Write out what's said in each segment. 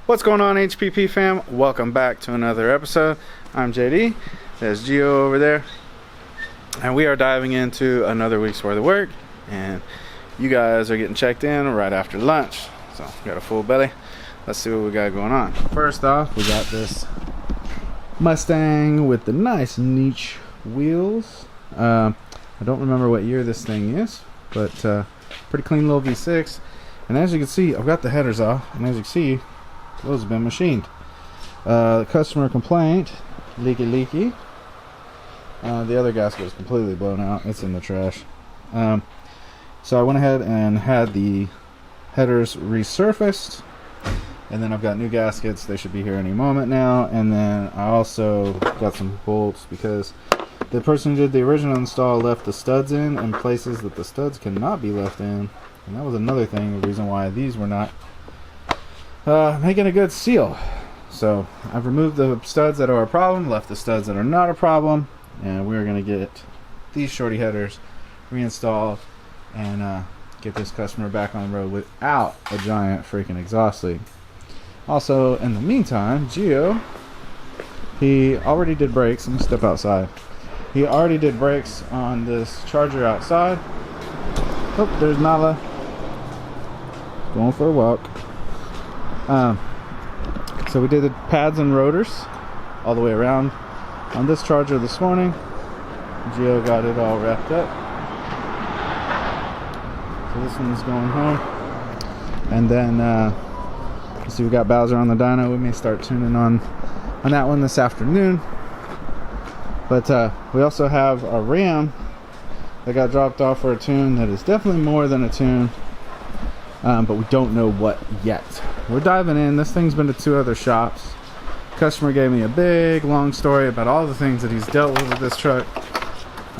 What's going on, HPP fam? Welcome back to another episode. I'm JD. There's Gio over there. And we are diving into another week's worth of work. And you guys are getting checked in right after lunch. So we got a full belly. Let's see what we got going on. First off, we got this Mustang with the nice niche wheels. I don't remember what year this thing is, but pretty clean little V6. And as you can see, I've got the headers off. And as you can see, those have been machined. The customer complaint, leaky. The other gasket is completely blown out. It's in the trash. So I went ahead and had the headers resurfaced, and then I've got new gaskets. They should be here any moment now. And then I also got some bolts because the person who did the original install left the studs in places that the studs cannot be left in, and that was another thing, the reason why these were not making a good seal. So I've removed the studs that are a problem, left the studs that are not a problem, and we're going to get these shorty headers reinstalled and get this customer back on the road without a giant freaking exhaust leak. Also, in the meantime, Gio, he already did brakes. Let me step outside. He already did brakes on this Charger outside. Oh, there's Nala going for a walk. So we did the pads and rotors all the way around on this Charger this morning. Gio got it all wrapped up. So this one's going home. And then you see we got Bowser on the dyno. We may start tuning on that one this afternoon. But we also have a Ram that got dropped off for a tune that is definitely more than a tune. But we don't know what yet. We're diving in. This thing's been to 2 other shops. Customer gave me a big long story about all the things that he's dealt with this truck.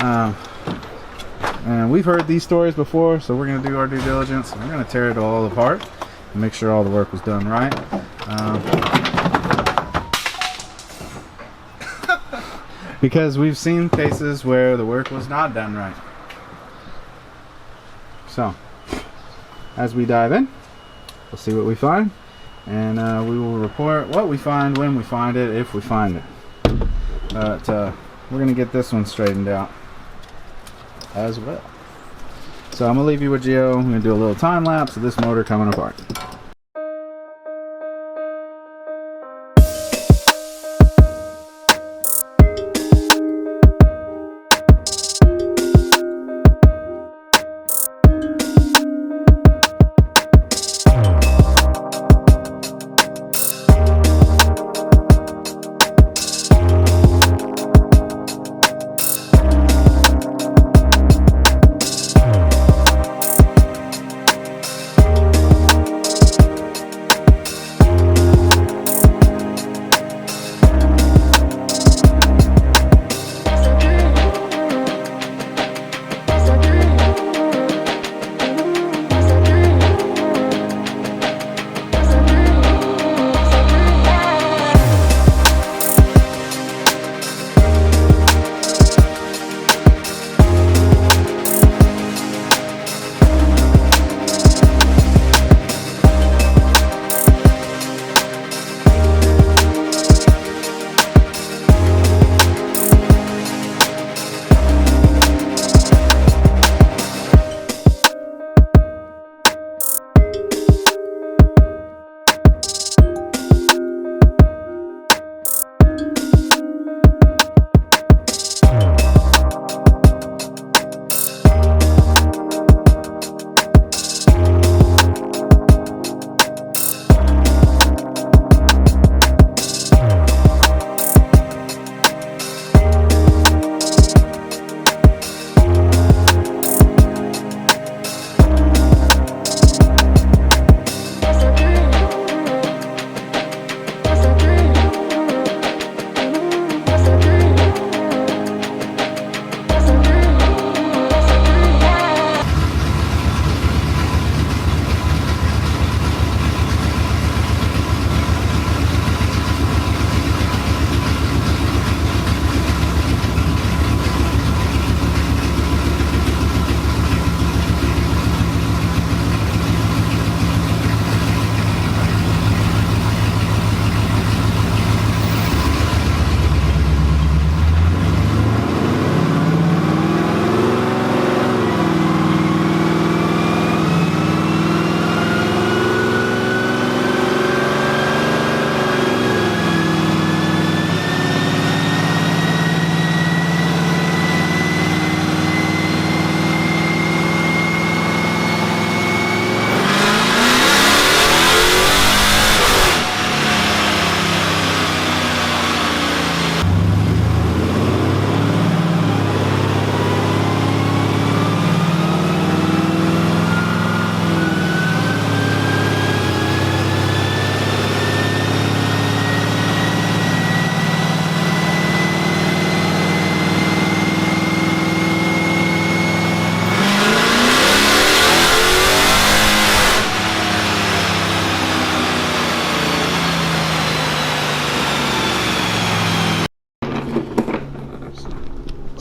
And we've heard these stories before, so we're going to do our due diligence. We're going to tear it all apart and make sure all the work was done right. Because we've seen cases where the work was not done right. So as we dive in, we'll see what we find, and we will report what we find when we find it, if we find it. But we're going to get this one straightened out as well. So I'm going to leave you with Gio. I'm going to do a little time lapse of this motor coming apart.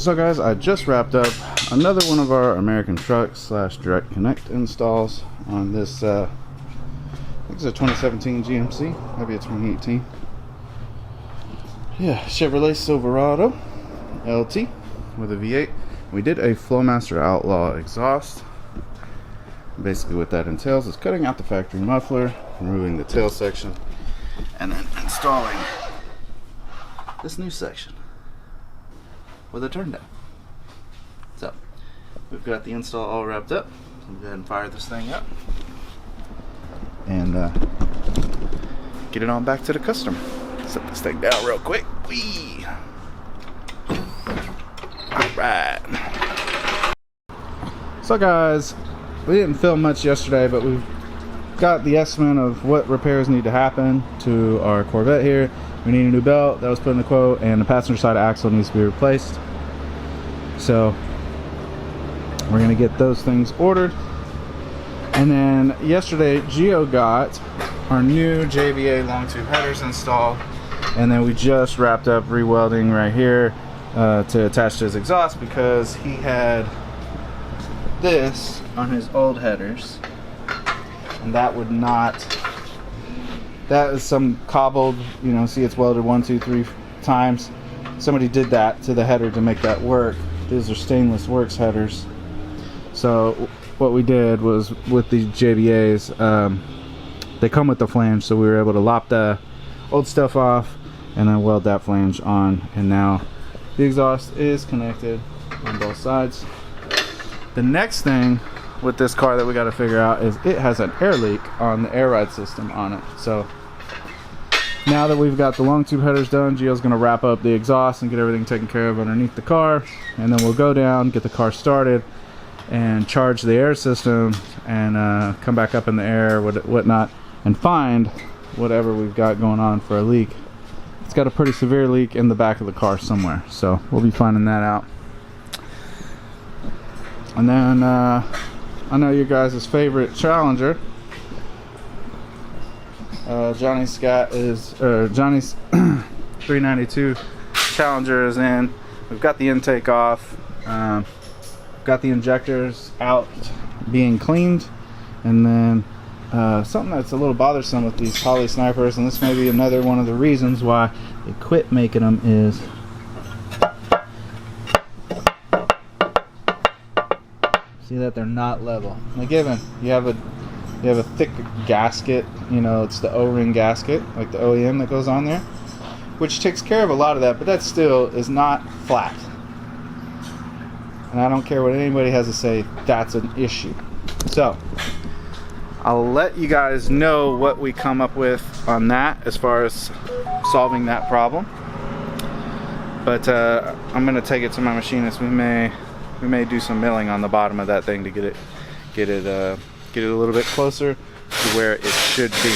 So guys, I just wrapped up another one of our American truck / direct connect installs on this I think it's a 2017 GMC, maybe a 2018. Yeah, Chevrolet Silverado LT with a V8. We did a Flowmaster Outlaw exhaust. Basically what that entails is cutting out the factory muffler, removing the tail section, and then installing this new section with a turn down. So we've got the install all wrapped up. So we'll go ahead and fire this thing up and get it on back to the customer. Set this thing down real quick. Whee! Alright. So guys, we didn't film much yesterday, but we've got the estimate of what repairs need to happen to our Corvette here. We need a new belt, that was put in the quote, and the passenger side axle needs to be replaced. So we're gonna get those things ordered. And then yesterday Gio got our new JVA long tube headers installed, and then we just wrapped up re-welding right here to attach to his exhaust, because he had this on his old headers and that would not, that is some cobbled, you know, see it's welded 1, 2, 3 times. Somebody did that to the header to make that work. These are stainless works headers. So what we did was, with these JVAs, they come with the flange, so we were able to lop the old stuff off and then weld that flange on, and now the exhaust is connected on both sides. The next thing with this car that we got to figure out is it has an air leak on the air ride system on it. So now that we've got the long tube headers done, Gio's going to wrap up the exhaust and get everything taken care of underneath the car, and then we'll go down, get the car started, and charge the air system, and come back up in the air, whatnot, and find whatever we've got going on for a leak. It's got a pretty severe leak in the back of the car somewhere, so we'll be finding that out. And then I know your guys' favorite Challenger, Johnny's 392 Challenger is in. We've got the intake off, got the injectors out being cleaned, and then something that's a little bothersome with these Holley snipers, and this may be another one of the reasons why they quit making them, is see that they're not level. Now given you have a thick gasket, you know, it's the O-ring gasket, like the OEM that goes on there, which takes care of a lot of that, but that still is not flat. And I don't care what anybody has to say, that's an issue. So I'll let you guys know what we come up with on that as far as solving that problem. But I'm gonna take it to my machinist. We may do some milling on the bottom of that thing to get it a little bit closer to where it should be.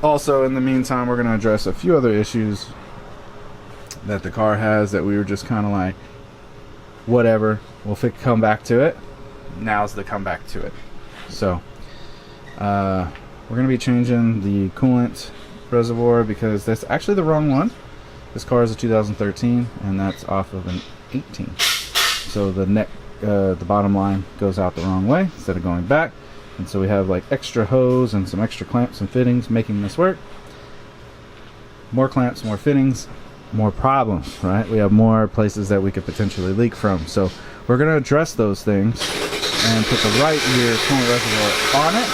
Also, in the meantime, we're gonna address a few other issues that the car has that we were just kind of like, whatever, we'll come back to it. Now's the comeback to it. So we're going to be changing the coolant reservoir, because that's actually the wrong one. This car is a 2013 and that's off of an 18. So the bottom line goes out the wrong way instead of going back, and so we have like extra hose and some extra clamps and fittings making this work. More clamps, more fittings, more problems, right? We have more places that we could potentially leak from. So we're going to address those things and put the right rear coolant reservoir on it.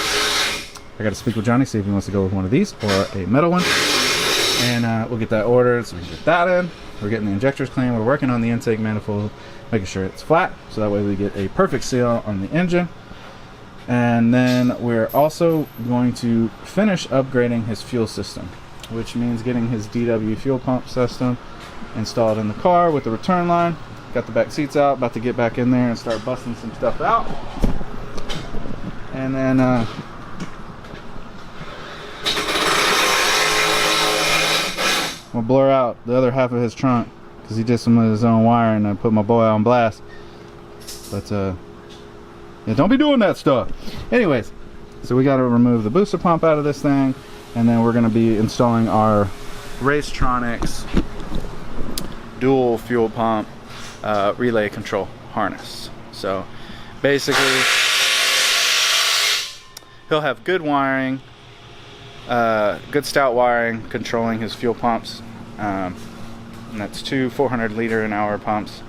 I got to speak with Johnny, see if he wants to go with one of these or a metal one, and we'll get that ordered so we can get that in. We're getting the injectors clean. We're working on the intake manifold, making sure it's flat, so that way we get a perfect seal on the engine. And then we're also going to finish upgrading his fuel system, which means getting his DW fuel pump system installed in the car with the return line. Got the back seats out, about to get back in there and start busting some stuff out. And then we'll blur out the other half of his trunk, because he did some of his own wiring, and I put my boy on blast. But yeah, don't be doing that stuff. Anyways, so we got to remove the booster pump out of this thing, and then we're going to be installing our Racetronics dual fuel pump relay control harness. So basically he'll have good wiring, good stout wiring controlling his fuel pumps, and that's two 400 liter an hour pumps.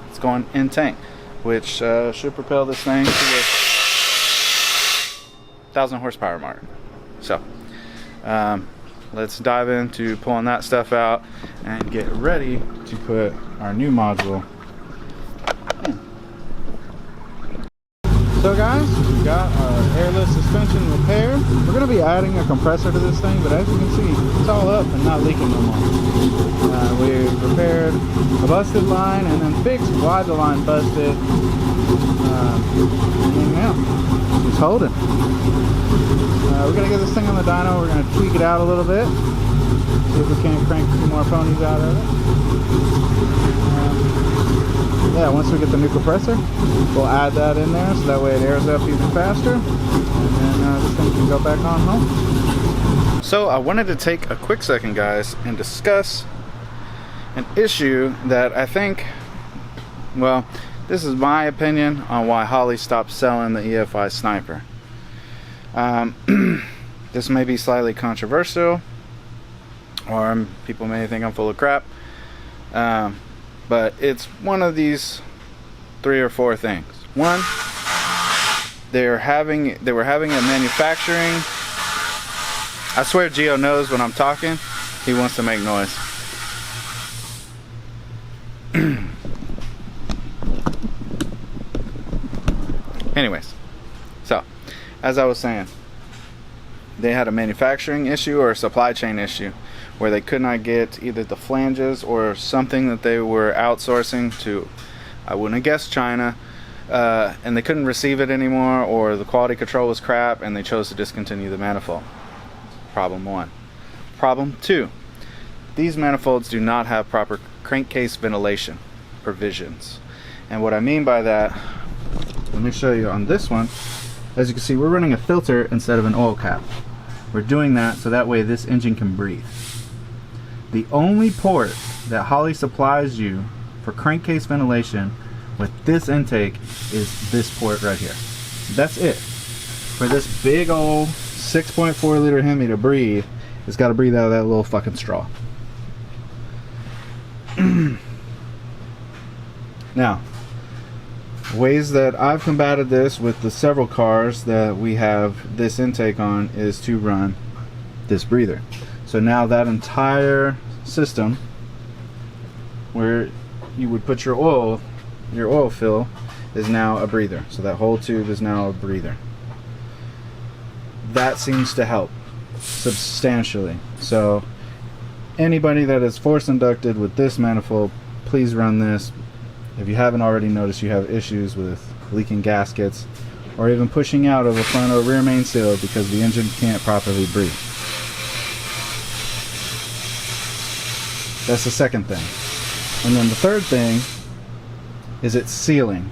It's going in tank, which should propel this thing to a 1,000 horsepower mark. So let's dive into pulling that stuff out and get ready to put our new module in. So guys, we've got our airless suspension repaired. We're going to be adding a compressor to this thing, but as you can see, it's all up and not leaking no more. We've repaired a busted line and then fixed why the line busted. And now, it's holding. We're going to get this thing on the dyno. We're going to tweak it out a little bit. See if we can't crank a few more ponies out of it. Yeah, once we get the new compressor, we'll add that in there so that way it airs up even faster. And then this thing can go back on home. So I wanted to take a quick second, guys, and discuss an issue that I think, well, this is my opinion on why Holley stopped selling the EFI Sniper. This may be slightly controversial, or people may think I'm full of crap, but it's one of these 3 or 4 things. One, they were having a manufacturing. I swear Gio knows when I'm talking. He wants to make noise. Anyways, so as I was saying, they had a manufacturing issue or a supply chain issue where they could not get either the flanges or something that they were outsourcing to, I wouldn't have guessed, China, and they couldn't receive it anymore, or the quality control was crap and they chose to discontinue the manifold. Problem 1. Problem 2, these manifolds do not have proper crankcase ventilation provisions. And what I mean by that, let me show you on this one. As you can see, we're running a filter instead of an oil cap. We're doing that so that way this engine can breathe. The only port that Holley supplies you for crankcase ventilation with this intake is this port right here. That's it. For this big old 6.4 liter Hemi to breathe, it's got to breathe out of that little fucking straw. Now, ways that I've combated this with the several cars that we have this intake on is to run this breather. So now that entire system where you would put your oil fill is now a breather. So that whole tube is now a breather. That seems to help substantially. So anybody that is force inducted with this manifold, please run this. If you haven't already noticed you have issues with leaking gaskets or even pushing out of a front or rear main seal because the engine can't properly breathe. That's the second thing. And then the third thing is its sealing.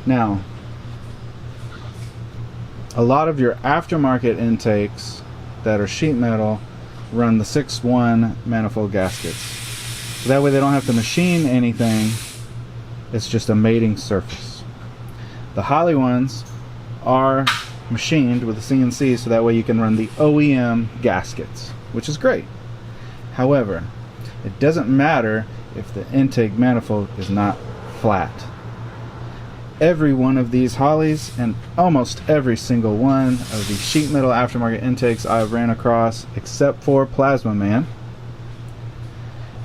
Now, a lot of your aftermarket intakes that are sheet metal run the 6-1 manifold gaskets. So that way they don't have to machine anything. It's just a mating surface. The Holley ones are machined with a CNC, so that way you can run the OEM gaskets, which is great. However, it doesn't matter if the intake manifold is not flat. Every one of these Holleys and almost every single one of the sheet metal aftermarket intakes I've ran across, except for Plasma Man,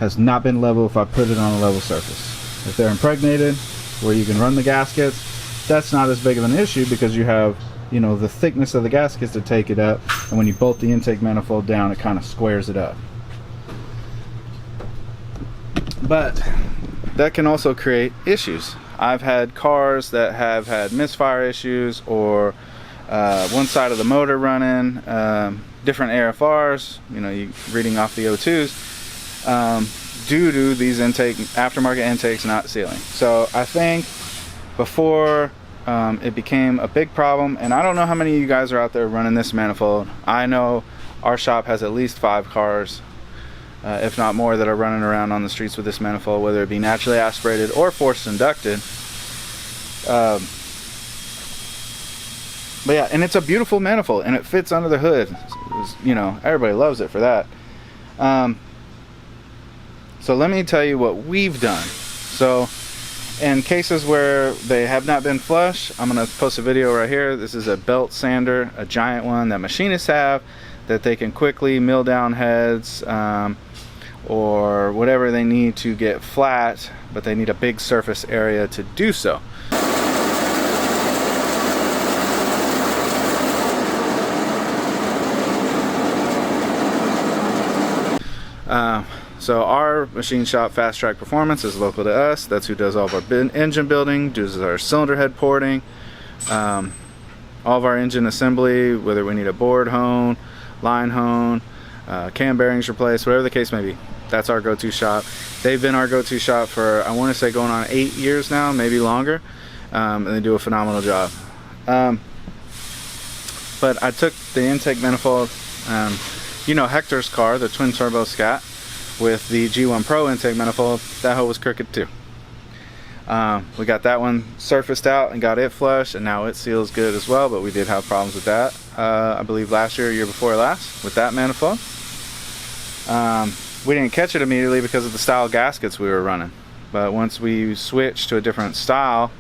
has not been level if I put it on a level surface. If they're impregnated, where you can run the gaskets, that's not as big of an issue because you have, you know, the thickness of the gaskets to take it up, and when you bolt the intake manifold down, it kind of squares it up. But that can also create issues. I've had cars that have had misfire issues, or one side of the motor running, different AFRs, you know, you reading off the O2s, due to these aftermarket intakes not sealing. So I think before it became a big problem, and I don't know how many of you guys are out there running this manifold. I know our shop has at least 5 cars if not more, that are running around on the streets with this manifold, whether it be naturally aspirated or forced inducted. But yeah, and it's a beautiful manifold, and it fits under the hood. You know, everybody loves it for that. So let me tell you what we've done. So in cases where they have not been flush, I'm going to post a video right here. This is a belt sander, a giant one that machinists have, that they can quickly mill down heads or whatever they need to get flat, but they need a big surface area to do so. So our machine shop, Fast Track Performance, is local to us. That's who does all of our engine building, does our cylinder head porting, all of our engine assembly, whether we need a board hone, line hone, cam bearings replaced, whatever the case may be. That's our go-to shop. They've been our go-to shop for, I want to say, going on 8 years now, maybe longer, and they do a phenomenal job. But I took the intake manifold, you know, Hector's car, the twin turbo Scat, with the G1 Pro intake manifold. That hole was crooked too. We got that one surfaced out and got it flush, and now it seals good as well, but we did have problems with that, I believe last year or year before last, with that manifold. We didn't catch it immediately because of the style gaskets we were running, but once we switched to a different style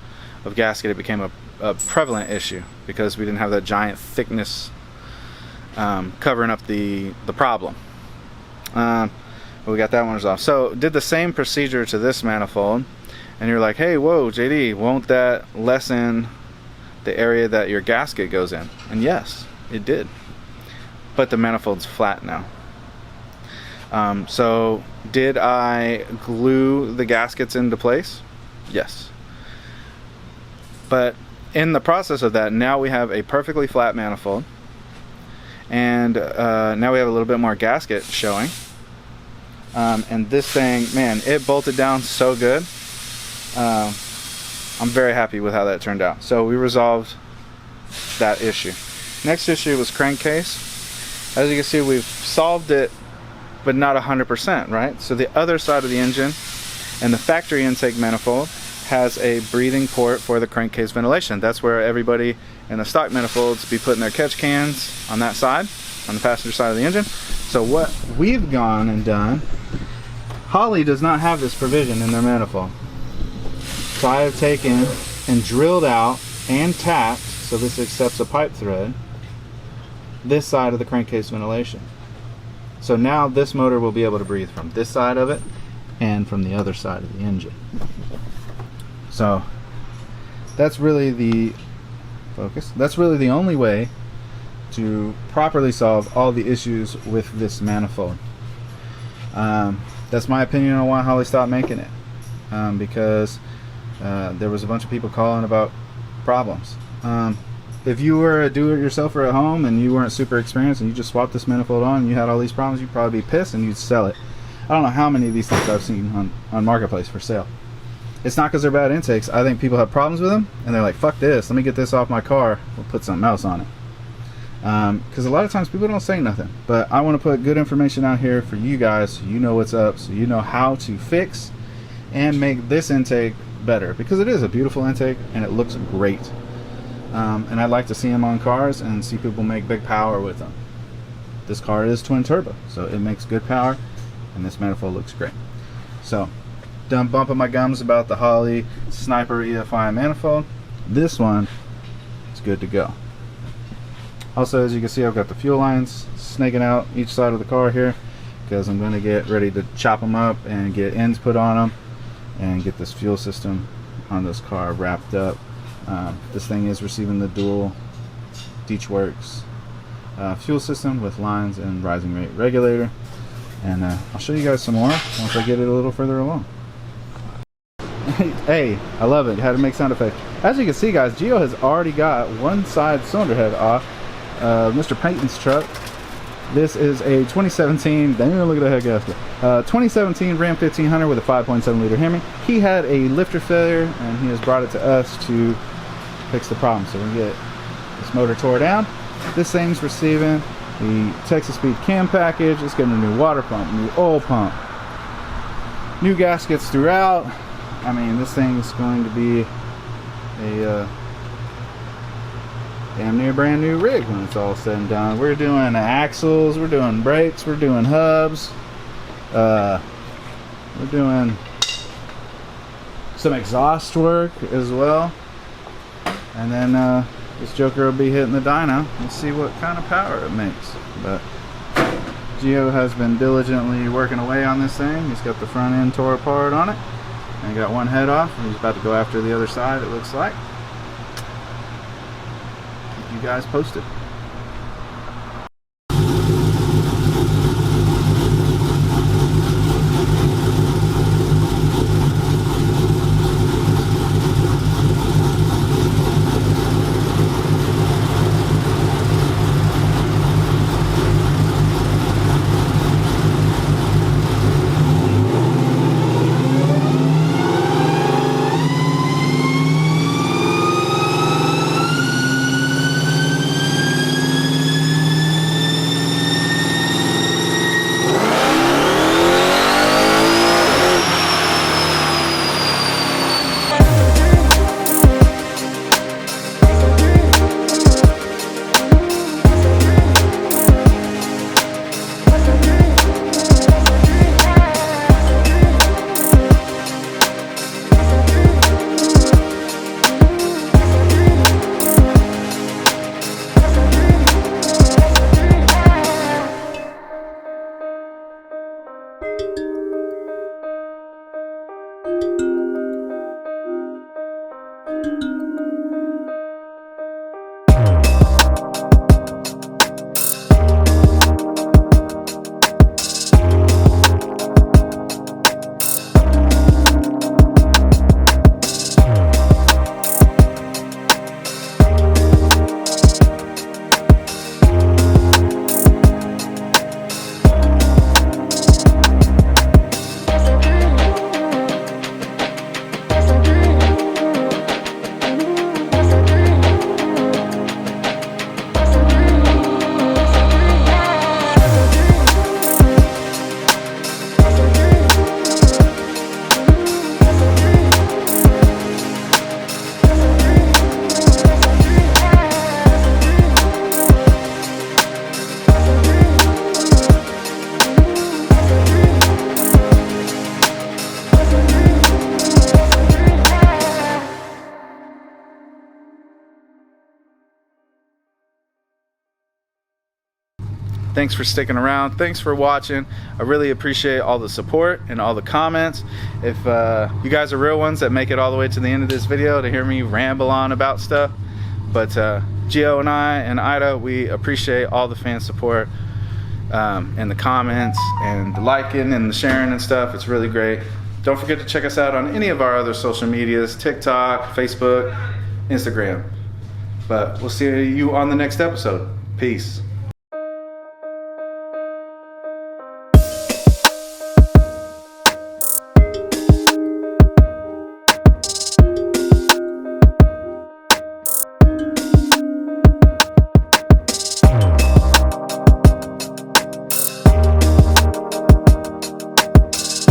of gasket, it became a prevalent issue because we didn't have that giant thickness covering up the problem. But we got that one resolved. So did the same procedure to this manifold, and you're like, hey, whoa, JD, won't that lessen the area that your gasket goes in? And yes, it did, but the manifold's flat now. So did I glue the gaskets into place? Yes. But in the process of that, now we have a perfectly flat manifold, and now we have a little bit more gasket showing. And this thing, man, it bolted down so good. I'm very happy with how that turned out. So we resolved that issue. Next issue was crankcase. As you can see, we've solved it, but not 100%, right? So the other side of the engine and the factory intake manifold has a breathing port for the crankcase ventilation. That's where everybody in the stock manifolds be putting their catch cans on that side, on the passenger side of the engine. So what we've gone and done, Holley does not have this provision in their manifold. So I have taken and drilled out and tapped, so this accepts a pipe thread, this side of the crankcase ventilation. So now this motor will be able to breathe from this side of it and from the other side of the engine. So that's really the focus. That's really the only way to properly solve all the issues with this manifold. That's my opinion on why Holley stopped making it, because there was a bunch of people calling about problems. If you were a do-it-yourselfer at home and you weren't super experienced and you just swapped this manifold on and you had all these problems, you'd probably be pissed and you'd sell it. I don't know how many of these things I've seen on Marketplace for sale. It's not because they're bad intakes. I think people have problems with them and they're like, fuck this, let me get this off my car, we'll put something else on it. Because a lot of times people don't say nothing, but I want to put good information out here for you guys so you know what's up, so you know how to fix and make this intake better, because it is a beautiful intake and it looks great. And I'd like to see them on cars and see people make big power with them. This car is twin turbo, so it makes good power, and this manifold looks great. So done bumping my gums about the Holley Sniper EFI manifold. This one is good to go. Also, as you can see, I've got the fuel lines snaking out each side of the car here, because I'm going to get ready to chop them up and get ends put on them and get this fuel system on this car wrapped up. This thing is receiving the dual Deechworks fuel system with lines and rising rate regulator, and I'll show you guys some more once I get it a little further along. Hey, I love it. How to make sound effects. As you can see, guys, Gio has already got one side cylinder head off Mr. Payton's truck. This is a 2017, don't even look at the head gasket, 2017 Ram 1500 with a 5.7 liter Hemi. He had a lifter failure and he has brought it to us to fix the problem. So we get this motor tore down. This thing's receiving The Texas Speed cam package. It's getting a new water pump, new oil pump, new gaskets throughout. I mean, this thing's going to be a damn near brand new rig when it's all said and done. We're doing axles, we're doing brakes, we're doing hubs, we're doing some exhaust work as well, and then this joker will be hitting the dyno and see what kind of power it makes. But Gio has been diligently working away on this thing. He's got the front end tore apart on it, and he got one head off, and he's about to go after the other side, it looks like. Keep you guys posted. Thanks for sticking around. Thanks for watching. I really appreciate all the support and all the comments. If you guys are real ones that make it all the way to the end of this video to hear me ramble on about stuff. But Gio and I and Ida, we appreciate all the fan support and the comments and the liking and the sharing and stuff. It's really great. Don't forget to check us out on any of our other social medias, TikTok, Facebook, Instagram. But we'll see you on the next episode. Peace.